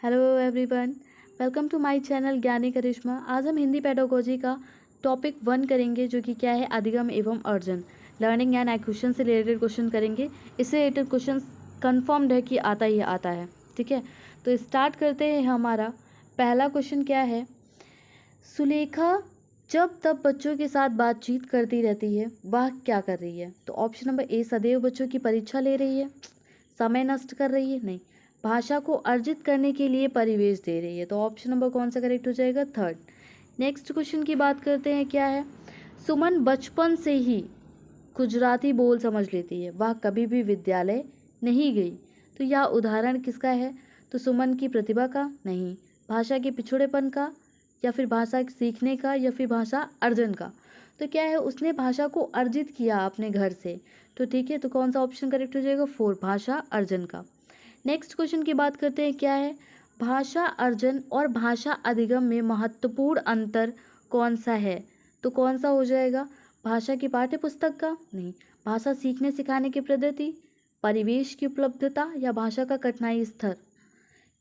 Hello everyone, welcome to my channel Gyani Karishma. आज हम Hindi pedagogy का टॉपिक 1 करेंगे, जो कि क्या है, अधिगम एवं अर्जन। लर्निंग एंड एक्विजिशन से रिलेटेड क्वेश्चन करेंगे। इससे रिलेटेड क्वेश्चन कंफर्म्ड है कि आता ही आता है। ठीक है, तो स्टार्ट करते हैं। हमारा पहला क्वेश्चन क्या है, सुलेखा जब तब बच्चों के साथ बातचीत करती रहती है, वह क्या कर रही है? तो ऑप्शन नंबर ए, सदैव बच्चों की परीक्षा ले रही है। समय नष्ट कर रही है? नहीं। भाषा को अर्जित करने के लिए परिवेश दे रही है। तो ऑप्शन नंबर कौन सा करेक्ट हो जाएगा? थर्ड। नेक्स्ट क्वेश्चन की बात करते हैं। क्या है, सुमन बचपन से ही गुजराती बोल समझ लेती है, वह कभी भी विद्यालय नहीं गई। तो यह उदाहरण किसका है? तो सुमन की प्रतिभा का? नहीं। भाषा के पिछड़ेपन का, या फिर भाषा सीखने का, या फिर भाषा अर्जन का? तो क्या है, उसने भाषा को अर्जित किया अपने घर से। तो ठीक है, तो कौन सा ऑप्शन करेक्ट हो जाएगा? 4, भाषा अर्जन का। नेक्स्ट क्वेश्चन की बात करते हैं। क्या है, भाषा अर्जन और भाषा अधिगम में महत्वपूर्ण अंतर कौन सा है? तो कौन सा हो जाएगा? भाषा की पाठ्य पुस्तक का? नहीं। भाषा सीखने सिखाने की पद्धति, परिवेश की उपलब्धता, या भाषा का कठिनाई स्तर?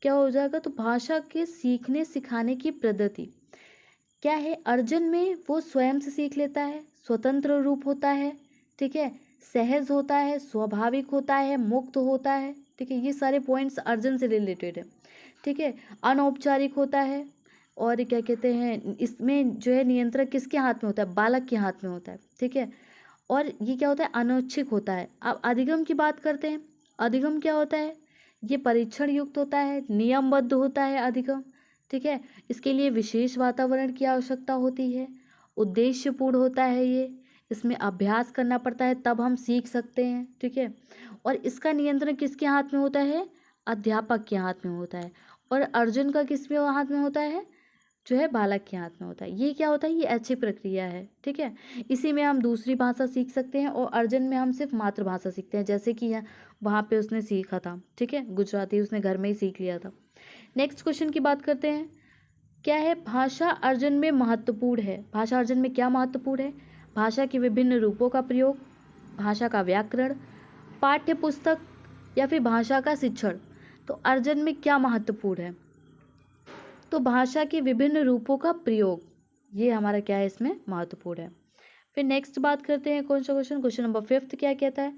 क्या हो जाएगा? तो भाषा के सीखने सिखाने की पद्धति। क्या है, अर्जन में वो स्वयं से सीख लेता है, स्वतंत्र रूप होता है, ठीक है, सहज होता है, स्वाभाविक होता है, मुक्त होता है। ठीक है, ये सारे पॉइंट्स अर्जन से रिलेटेड है। ठीक है, अनौपचारिक होता है, और क्या कहते हैं, इसमें जो है नियंत्रण किसके हाथ में होता है? बालक के हाथ में होता है। ठीक है, और ये क्या होता है? अनैच्छिक होता है। अब अधिगम की बात करते हैं। अधिगम क्या होता है? ये परीक्षण युक्त होता है, नियमबद्ध होता है अधिगम। ठीक है, इसके लिए विशेष वातावरण की आवश्यकता होती है, उद्देश्यपूर्ण होता है ये, इसमें अभ्यास करना पड़ता है, तब हम सीख सकते हैं। ठीक है, और इसका नियंत्रण किसके हाथ में होता है? अध्यापक के हाथ में होता है। और अर्जुन का किस में हाथ में होता है? जो है बालक के हाथ में होता है। ये क्या होता है? ये अच्छी प्रक्रिया है। ठीक है, इसी में हम दूसरी भाषा सीख सकते हैं, और अर्जन में हम सिर्फ मातृभाषा सीखते हैं, जैसे कि वहाँ पे उसने सीखा था। ठीक है, गुजराती उसने घर में ही सीख लिया था। नेक्स्ट क्वेश्चन की बात करते हैं। क्या है, भाषा अर्जन में महत्वपूर्ण है? भाषा अर्जन में क्या महत्वपूर्ण है? भाषा के विभिन्न रूपों का प्रयोग, भाषा का व्याकरण, पाठ्य पुस्तक, या फिर भाषा का शिक्षण? तो अर्जन में क्या महत्वपूर्ण है? तो भाषा के विभिन्न रूपों का प्रयोग, ये हमारा क्या है, इसमें महत्वपूर्ण है। फिर नेक्स्ट बात करते हैं। कौन सा क्वेश्चन? क्वेश्चन नंबर 5 क्या कहता है,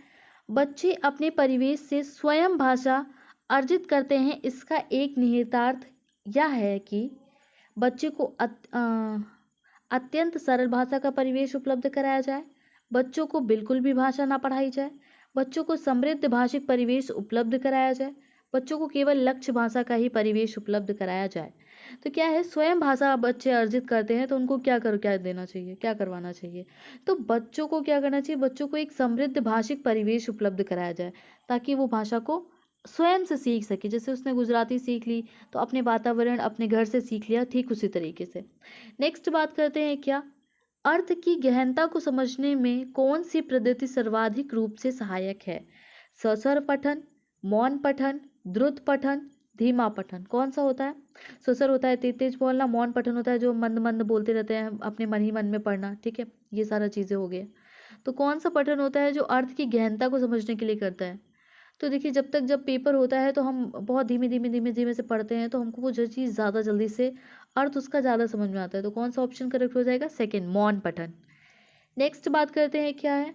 बच्चे अपने परिवेश से स्वयं भाषा अर्जित करते हैं। इसका एक निहितार्थ यह है कि बच्चे को अत्यंत सरल भाषा का परिवेश उपलब्ध कराया जाए, बच्चों को बिल्कुल भी भाषा ना पढ़ाई जाए, बच्चों को समृद्ध भाषिक परिवेश उपलब्ध कराया जाए, बच्चों को केवल लक्ष्य भाषा का ही परिवेश उपलब्ध कराया जाए। तो क्या है, स्वयं भाषा बच्चे अर्जित करते हैं, तो उनको क्या देना चाहिए, क्या करवाना चाहिए? तो बच्चों को क्या करना चाहिए? बच्चों को एक समृद्ध भाषिक परिवेश उपलब्ध कराया जाए, ताकि वो भाषा को स्वयं से सीख सके। जैसे उसने गुजराती सीख ली, तो अपने वातावरण, अपने घर से सीख लिया, ठीक उसी तरीके से। नेक्स्ट बात करते हैं। क्या, अर्थ की गहनता को समझने में कौन सी पद्धति सर्वाधिक रूप से सहायक है? सस्वर पठन, मौन पठन, द्रुत पठन, धीमा पठन? कौन सा होता है? सस्वर होता है तेज तेज बोलना, मौन पठन होता है जो मंद मंद बोलते रहते हैं, अपने मन ही मन में पढ़ना। ठीक है, ये सारा चीज़ें हो गई। तो कौन सा पठन होता है जो अर्थ की गहनता को समझने के लिए करता है? तो देखिए, जब पेपर होता है, तो हम बहुत धीमे धीमे धीमे धीमे से पढ़ते हैं, तो हमको वो जो चीज़ ज़्यादा जल्दी से अर्थ उसका ज़्यादा समझ में आता है। तो कौन सा ऑप्शन करेक्ट हो जाएगा? सेकंड, मौन पठन। नेक्स्ट बात करते हैं। क्या है,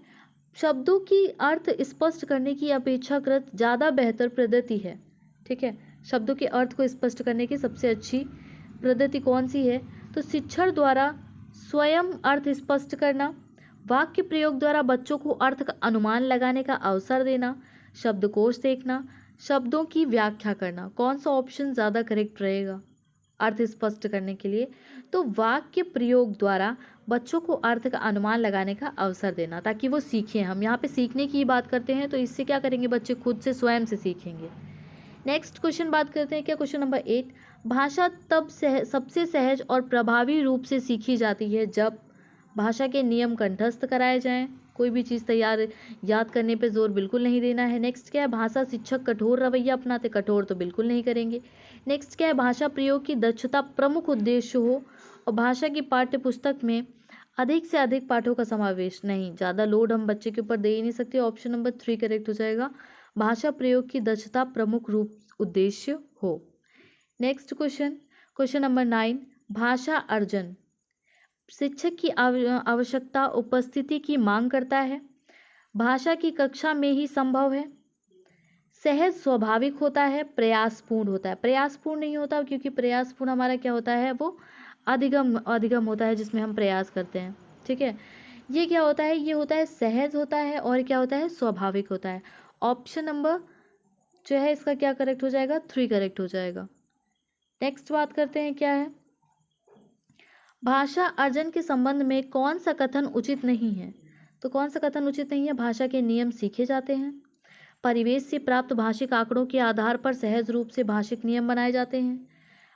शब्दों की अर्थ स्पष्ट करने की अपेक्षाकृत ज़्यादा बेहतर पद्धति है? ठीक है, शब्दों के अर्थ को स्पष्ट करने की सबसे अच्छी पद्धति कौन सी है? तो शिक्षण द्वारा स्वयं अर्थ स्पष्ट करना, वाक्य प्रयोग द्वारा बच्चों को अर्थ का अनुमान लगाने का अवसर देना, शब्दकोश देखना, शब्दों की व्याख्या करना? कौन सा ऑप्शन ज़्यादा करेक्ट रहेगा अर्थ स्पष्ट करने के लिए? तो वाक्य प्रयोग द्वारा बच्चों को अर्थ का अनुमान लगाने का अवसर देना, ताकि वो सीखें। हम यहाँ पे सीखने की बात करते हैं, तो इससे क्या करेंगे, बच्चे खुद से स्वयं से सीखेंगे। नेक्स्ट क्वेश्चन बात करते हैं। क्या, क्वेश्चन नंबर 8, भाषा तब सबसे सहज और प्रभावी रूप से सीखी जाती है जब भाषा के नियम कंठस्थ कराए जाएं। कोई भी चीज़ तैयार याद करने पे जोर बिल्कुल नहीं देना है। नेक्स्ट क्या है, भाषा शिक्षक कठोर रवैया अपनाते, कठोर तो बिल्कुल नहीं करेंगे। नेक्स्ट क्या है, भाषा प्रयोग की दक्षता प्रमुख उद्देश्य हो, और भाषा की पाठ्य पुस्तक में अधिक से अधिक पाठों का समावेश नहीं। ज़्यादा लोड हम बच्चे के ऊपर दे ही नहीं सकते। ऑप्शन नंबर 3 करेक्ट हो जाएगा, भाषा प्रयोग की दक्षता प्रमुख रूप उद्देश्य हो। नेक्स्ट क्वेश्चन, क्वेश्चन नंबर 9, भाषा अर्जन शिक्षक की आवश्यकता उपस्थिति की मांग करता है, भाषा की कक्षा में ही संभव है, सहज स्वाभाविक होता है, प्रयासपूर्ण होता है। प्रयासपूर्ण नहीं होता क्योंकि प्रयासपूर्ण हमारा क्या होता है, वो अधिगम अधिगम होता है जिसमें हम प्रयास करते हैं, ठीक है। ये क्या होता है, ये होता है सहज होता है और क्या होता है, स्वाभाविक होता है। ऑप्शन नंबर जो है इसका क्या करेक्ट हो जाएगा, 3 करेक्ट हो जाएगा। नेक्स्ट बात करते हैं क्या है, भाषा अर्जन के संबंध में कौन सा कथन उचित नहीं है। तो कौन सा कथन उचित नहीं है, भाषा के नियम सीखे जाते हैं, परिवेश से प्राप्त भाषिक आंकड़ों के आधार पर सहज रूप से भाषिक नियम बनाए जाते हैं,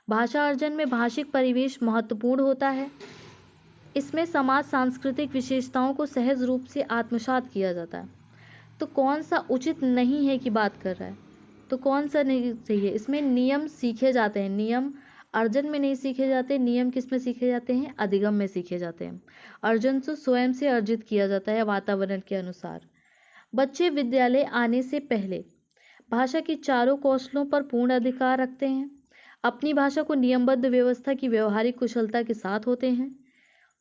भाषा अर्जन में भाषिक परिवेश महत्वपूर्ण होता है, इसमें समाज सांस्कृतिक विशेषताओं को सहज रूप से आत्मसात किया जाता है। तो कौन सा उचित नहीं है की बात कर रहा है, तो कौन सा नहीं सही है, इसमें नियम सीखे जाते हैं, नियम अर्जन में नहीं सीखे जाते, नियम किस में सीखे जाते हैं, अधिगम में सीखे जाते हैं। अर्जन तो स्वयं से अर्जित किया जाता है वातावरण के अनुसार। बच्चे विद्यालय आने से पहले भाषा की चारों कौशलों पर पूर्ण अधिकार रखते हैं, अपनी भाषा को नियमबद्ध व्यवस्था की व्यवहारिक कुशलता के साथ होते हैं,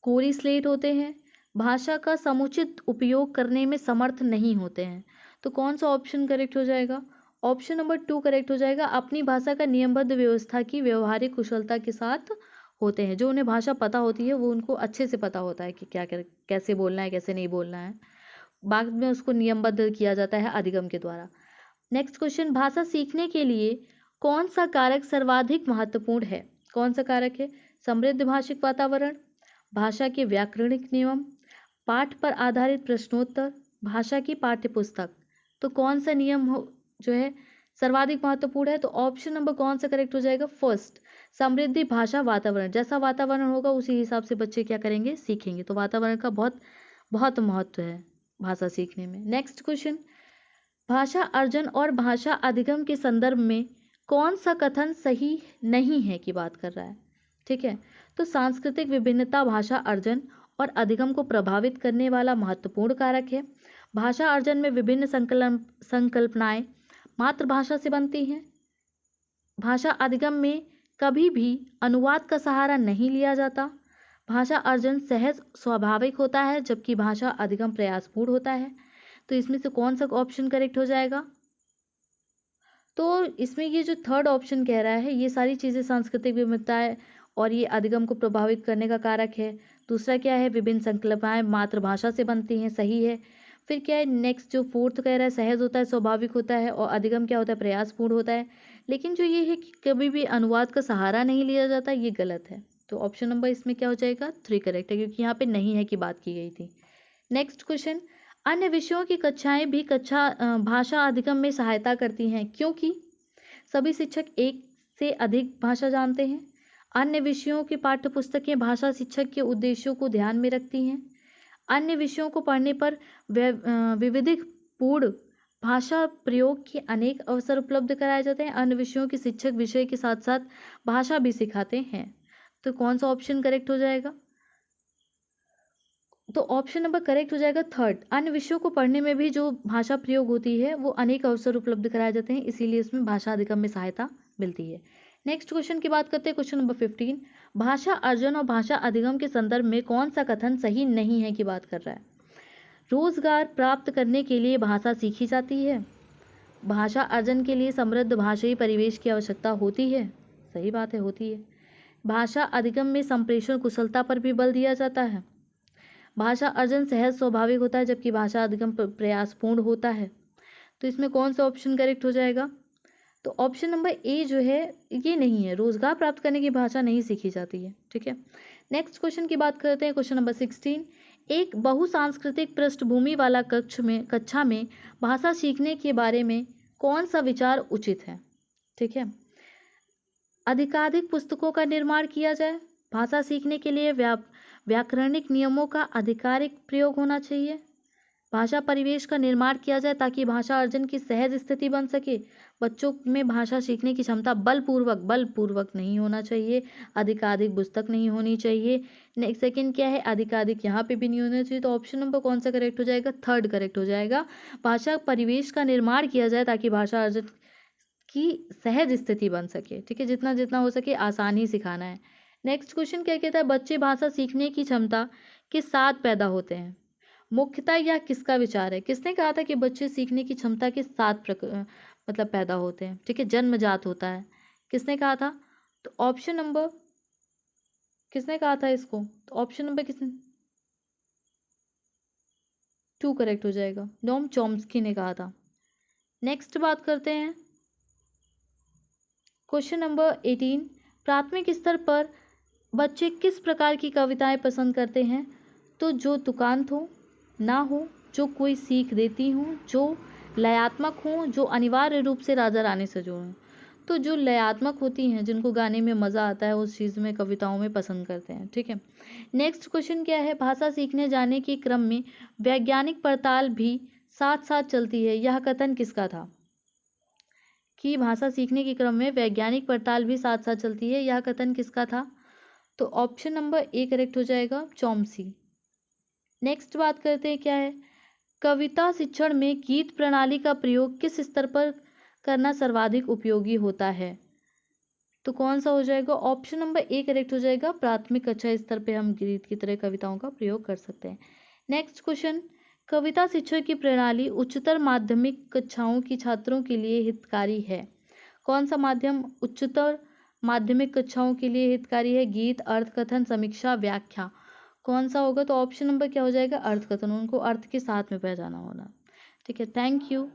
कोरी स्लेट होते हैं, भाषा का समुचित उपयोग करने में समर्थ नहीं होते हैं। तो कौन सा ऑप्शन करेक्ट हो जाएगा, ऑप्शन नंबर 2 करेक्ट हो जाएगा। अपनी भाषा का नियमबद्ध व्यवस्था की व्यवहारिक कुशलता के साथ होते हैं, जो उन्हें भाषा पता होती है वो उनको अच्छे से पता होता है कि क्या कैसे बोलना है, कैसे नहीं बोलना है, बाद में उसको नियमबद्ध किया जाता है अधिगम के द्वारा। नेक्स्ट क्वेश्चन, भाषा सीखने के लिए कौन सा कारक सर्वाधिक महत्वपूर्ण है। कौन सा कारक है, समृद्ध भाषिक वातावरण, भाषा के व्याकरणिक नियम, पाठ पर आधारित प्रश्नोत्तर, भाषा की पाठ्यपुस्तक। तो कौन सा नियम हो जो है सर्वाधिक महत्वपूर्ण है, तो ऑप्शन नंबर कौन सा करेक्ट हो जाएगा, फर्स्ट, समृद्धि भाषा वातावरण। जैसा वातावरण होगा उसी हिसाब से बच्चे क्या करेंगे, सीखेंगे। तो वातावरण का बहुत बहुत महत्व है भाषा सीखने में। नेक्स्ट क्वेश्चन, भाषा अर्जन और भाषा अधिगम के संदर्भ में कौन सा कथन सही नहीं है की बात कर रहा है, ठीक है। तो सांस्कृतिक विभिन्नता भाषा अर्जन और अधिगम को प्रभावित करने वाला महत्वपूर्ण कारक है। भाषा अर्जन में विभिन्न संकल्पनाएं मातृभाषा से बनती हैं। भाषा अधिगम में कभी भी अनुवाद का सहारा नहीं लिया जाता। भाषा अर्जन सहज स्वाभाविक होता है जबकि भाषा अधिगम प्रयासपूर्ण होता है। तो इसमें से कौन सा ऑप्शन करेक्ट हो जाएगा, तो इसमें ये जो थर्ड ऑप्शन कह रहा है ये सारी चीज़ें सांस्कृतिक विविधताएं और ये अधिगम को प्रभावित करने का कारक है। दूसरा क्या है, विभिन्न संकल्पनाएं मातृभाषा से बनती हैं, सही है। फिर क्या है, नेक्स्ट जो फोर्थ कह रहा है सहज होता है, स्वाभाविक होता है, और अधिगम क्या होता है, प्रयासपूर्ण होता है। लेकिन जो ये है कि कभी भी अनुवाद का सहारा नहीं लिया जाता, ये गलत है। तो ऑप्शन नंबर इसमें क्या हो जाएगा, 3 करेक्ट है, क्योंकि यहाँ पे नहीं है की बात की गई थी। नेक्स्ट क्वेश्चन, अन्य विषयों की कक्षाएं भी भाषा अधिगम में सहायता करती हैं क्योंकि सभी शिक्षक एक से अधिक भाषा जानते हैं। अन्य विषयों की पाठ्यपुस्तकें भाषा शिक्षक के उद्देश्यों को ध्यान में रखती हैं। अन्य विषयों को पढ़ने पर विविधपूर्ण भाषा प्रयोग के अनेक अवसर उपलब्ध कराए जाते हैं। अन्य विषयों के शिक्षक विषय के साथ साथ भाषा भी सिखाते हैं। तो कौन सा ऑप्शन करेक्ट हो जाएगा, तो ऑप्शन नंबर करेक्ट हो जाएगा थर्ड। अन्य विषयों को पढ़ने में भी जो भाषा प्रयोग होती है वो अनेक अवसर उपलब्ध कराए जाते हैं, इसीलिए इसमें भाषा अधिगम में सहायता मिलती है। नेक्स्ट क्वेश्चन की बात करते हैं, क्वेश्चन नंबर 15, भाषा अर्जन और भाषा अधिगम के संदर्भ में कौन सा कथन सही नहीं है की बात कर रहा है। रोजगार प्राप्त करने के लिए भाषा सीखी जाती है, भाषा अर्जन के लिए समृद्ध भाषाई परिवेश की आवश्यकता होती है, सही बात है, होती है। भाषा अधिगम में संप्रेषण कुशलता पर भी बल दिया जाता है। भाषा अर्जन सहज स्वाभाविक होता है जबकि भाषा अधिगम प्रयासपूर्ण होता है। तो इसमें कौन सा ऑप्शन करेक्ट हो जाएगा, तो ऑप्शन नंबर ए जो है ये नहीं है, रोजगार प्राप्त करने की भाषा नहीं सीखी जाती है, ठीक है। नेक्स्ट क्वेश्चन की बात करते हैं, क्वेश्चन नंबर 16, एक बहुसांस्कृतिक पृष्ठभूमि वाला कक्षा में भाषा सीखने के बारे में कौन सा विचार उचित है, ठीक है। अधिकाधिक पुस्तकों का निर्माण किया जाए, भाषा सीखने के लिए व्याकरणिक नियमों का आधिकारिक प्रयोग होना चाहिए, भाषा परिवेश का निर्माण किया जाए ताकि भाषा अर्जन की सहज स्थिति बन सके। बच्चों में भाषा सीखने की क्षमता बलपूर्वक नहीं होना चाहिए, अधिकाधिक पुस्तक नहीं होनी चाहिए। नेक्स्ट सेकंड क्या है, अधिकाधिक यहाँ पे भी नहीं होना चाहिए। तो ऑप्शन नंबर कौन सा करेक्ट हो जाएगा, थर्ड करेक्ट हो जाएगा। भाषा परिवेश का निर्माण किया जाए ताकि भाषा अर्जन की सहज स्थिति बन सके। ठीक है, जितना जितना हो सके आसानी सिखाना है। नेक्स्ट क्वेश्चन क्या कहता है, बच्चे भाषा सीखने की क्षमता के साथ पैदा होते हैं। मुख्यतः यह किसका विचार है? किसने कहा था कि बच्चे सीखने की क्षमता के साथ मतलब पैदा होते हैं? ठीक है, जन्मजात होता है। किसने कहा था? तो ऑप्शन नंबर, किसने कहा था इसको? तो ऑप्शन नंबर किसने, 2 करेक्ट हो जाएगा, नोम चॉम्स्की ने कहा था। नेक्स्ट बात करते हैं क्वेश्चन नंबर 18, प्राथमिक स्तर पर बच्चे किस प्रकार की कविताएं पसंद करते हैं? तो जो तुकांत हो, ना हो, जो कोई सीख देती हो, जो लयात्मक हो, जो अनिवार्य रूप से राजा रानी से जुड़ें। तो जो लयात्मक होती हैं, जिनको गाने में मज़ा आता है, उस चीज़ में कविताओं में पसंद करते हैं। ठीक है, नेक्स्ट क्वेश्चन क्या है, भाषा सीखने जाने के क्रम में वैज्ञानिक पड़ताल भी साथ साथ चलती है, यह कथन किसका था? कि भाषा सीखने के क्रम में वैज्ञानिक पड़ताल भी साथ साथ चलती है, यह कथन किसका था? तो ऑप्शन नंबर ए करेक्ट हो जाएगा, चॉम्स्की। नेक्स्ट बात करते हैं क्या है, कविता शिक्षण में गीत प्रणाली का प्रयोग किस स्तर पर करना सर्वाधिक उपयोगी होता है? तो कौन सा हो जाएगा? ऑप्शन नंबर ए करेक्ट हो जाएगा, प्राथमिक कक्षा स्तर पे हम गीत की तरह कविताओं का प्रयोग कर सकते हैं। नेक्स्ट क्वेश्चन, कविता शिक्षण की प्रणाली उच्चतर माध्यमिक कक्षाओं की छात्रों के लिए हितकारी है। कौन सा माध्यम उच्चतर माध्यमिक कक्षाओं के लिए हितकारी है? गीत, अर्थकथन, समीक्षा, व्याख्या। कौन सा होगा? तो ऑप्शन नंबर क्या हो जाएगा? अर्थकथन। उनको अर्थ के साथ में पहचाना होना। ठीक है, थैंक यू।